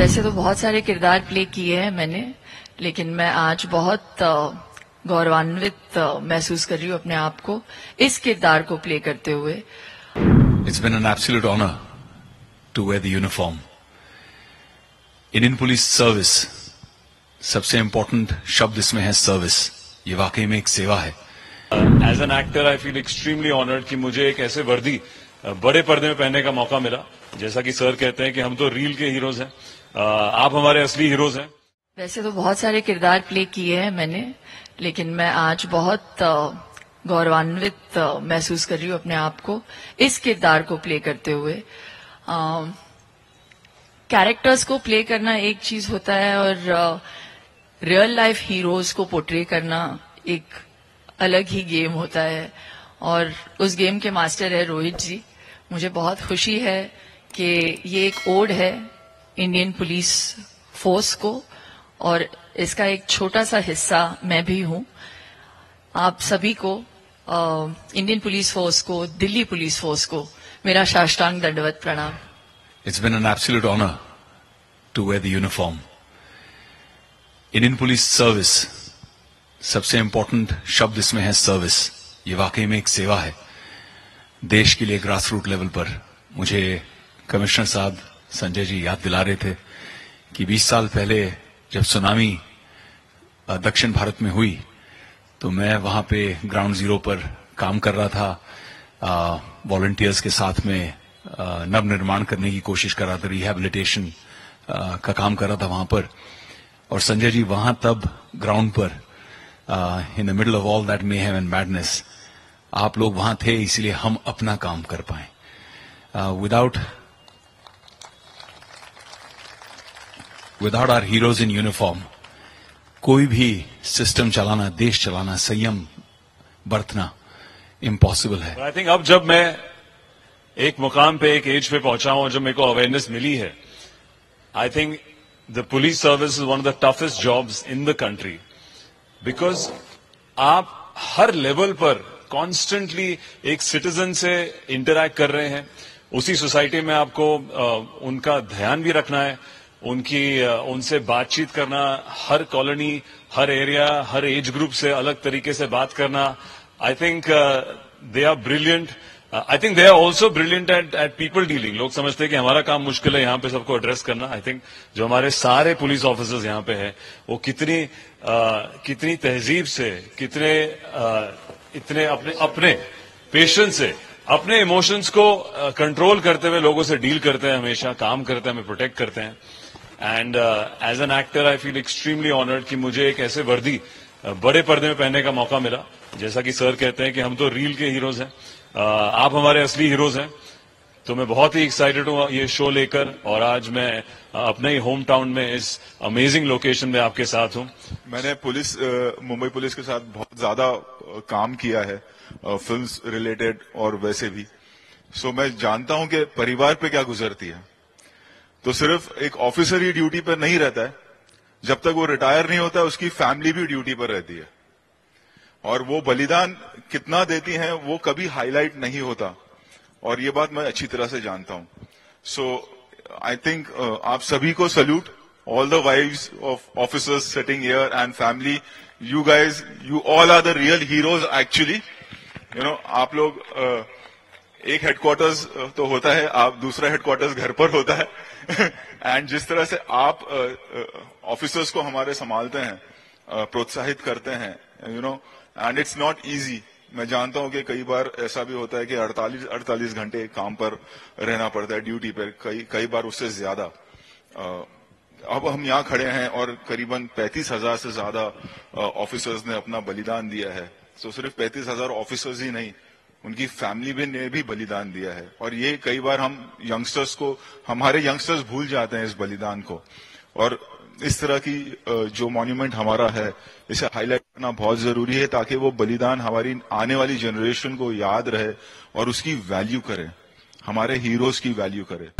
वैसे तो बहुत सारे किरदार प्ले किए हैं मैंने, लेकिन मैं आज बहुत गौरवान्वित महसूस कर रही हूँ अपने आप को इस किरदार को प्ले करते हुए। It's been an absolute honor to wear the uniform. Indian police service, सबसे इम्पोर्टेंट शब्द इसमें है सर्विस। ये वाकई में एक सेवा है। As an actor I feel extremely honoured कि मुझे एक ऐसे वर्दी बड़े पर्दे में पहनने का मौका मिला। जैसा कि सर कहते हैं कि हम तो रील के हीरोज हैं, आप हमारे असली हीरोज हैं। वैसे तो बहुत सारे किरदार प्ले किए हैं मैंने, लेकिन मैं आज बहुत गौरवान्वित महसूस कर रही हूँ अपने आप को इस किरदार को प्ले करते हुए। कैरेक्टर्स को प्ले करना एक चीज होता है और रियल लाइफ हीरोज को पोर्ट्रे करना एक अलग ही गेम होता है, और उस गेम के मास्टर है रोहित जी। मुझे बहुत खुशी है कि ये एक ओड है इंडियन पुलिस फोर्स को, और इसका एक छोटा सा हिस्सा मैं भी हूं। आप सभी को, इंडियन पुलिस फोर्स को, दिल्ली पुलिस फोर्स को मेरा साष्टांग दंडवत प्रणाम। It's been an absolute honor to wear the uniform. Indian police service, सबसे इम्पोर्टेंट शब्द इसमें है सर्विस। ये वाकई में एक सेवा है देश के लिए। ग्रास रूट लेवल पर मुझे कमिश्नर साहब संजय जी याद दिला रहे थे कि 20 साल पहले जब सुनामी दक्षिण भारत में हुई तो मैं वहां पे ग्राउंड जीरो पर काम कर रहा था, वॉलंटियर्स के साथ में नव निर्माण करने की कोशिश कर रहा था, रिहैबिलिटेशन का काम कर रहा था वहां पर। और संजय जी वहां तब ग्राउंड पर in the middle of all that mayhem and madness आप लोग वहां थे, इसलिए हम अपना काम कर पाए। Without our heroes in uniform कोई भी सिस्टम चलाना, देश चलाना, संयम बरतना इम्पॉसिबल है। आई थिंक अब जब मैं एक मुकाम पे, एक एज पे पहुंचा हूं, जब मेरे को अवेयरनेस मिली है, I think the police service is one of the toughest jobs in the country, because आप हर लेवल पर कॉन्स्टेंटली एक सिटीजन से इंटरैक्ट कर रहे हैं। उसी सोसाइटी में आपको उनका ध्यान भी रखना है, उनसे बातचीत करना, हर कॉलोनी, हर एरिया, हर एज ग्रुप से अलग तरीके से बात करना। I think they are brilliant. I think they are also brilliant at people dealing. लोग समझते हैं कि हमारा काम मुश्किल है यहाँ पे सबको एड्रेस करना। आई थिंक जो हमारे सारे पुलिस ऑफिसर्स यहाँ पे हैं, वो कितनी तहजीब से, इतने अपने पेशेंस से, अपने इमोशंस को कंट्रोल करते हुए लोगों से डील करते हैं, हमेशा काम करते हैं, हमें प्रोटेक्ट करते हैं। And as an actor I feel extremely honoured कि मुझे एक ऐसे वर्दी बड़े पर्दे में पहनने का मौका मिला। जैसा कि सर कहते हैं कि हम तो रील के हीरोज हैं, आप हमारे असली हीरोज हैं। तो मैं बहुत ही एक्साइटेड हूं ये शो लेकर, और आज मैं अपने ही होम टाउन में इस अमेजिंग लोकेशन में आपके साथ हूं। मैंने मुंबई पुलिस के साथ बहुत ज्यादा काम किया है, फिल्म्स रिलेटेड और वैसे भी। सो मैं जानता हूं कि परिवार पे क्या गुजरती है। तो सिर्फ एक ऑफिसर ही ड्यूटी पर नहीं रहता है, जब तक वो रिटायर नहीं होता है उसकी फैमिली भी ड्यूटी पर रहती है, और वो बलिदान कितना देती हैं वो कभी हाईलाइट नहीं होता, और ये बात मैं अच्छी तरह से जानता हूं। सो आई थिंक आप सभी को salute, all the wives of officers sitting here and family, you guys, you all are the real heroes actually. आप लोग एक हेडक्वार्टर्स तो होता है, आप दूसरा हेडक्वार्टर्स घर पर होता है एंड जिस तरह से आप ऑफिसर्स को हमारे संभालते हैं, प्रोत्साहित करते हैं, एंड इट्स नॉट इजी। मैं जानता हूं कि कई बार ऐसा भी होता है कि 48 घंटे काम पर रहना पड़ता है, ड्यूटी पर, कई बार उससे ज्यादा। अब हम यहाँ खड़े हैं और करीबन 35,000 से ज्यादा ऑफिसर्स ने अपना बलिदान दिया है। तो सिर्फ 35,000 ऑफिसर्स ही नहीं, उनकी फैमिली ने भी बलिदान दिया है, और ये कई बार हमारे यंगस्टर्स भूल जाते हैं इस बलिदान को। और इस तरह की जो मॉन्यूमेंट हमारा है, इसे हाईलाइट करना बहुत जरूरी है, ताकि वो बलिदान हमारी आने वाली जनरेशन को याद रहे और उसकी वैल्यू करे, हमारे हीरोज की वैल्यू करे।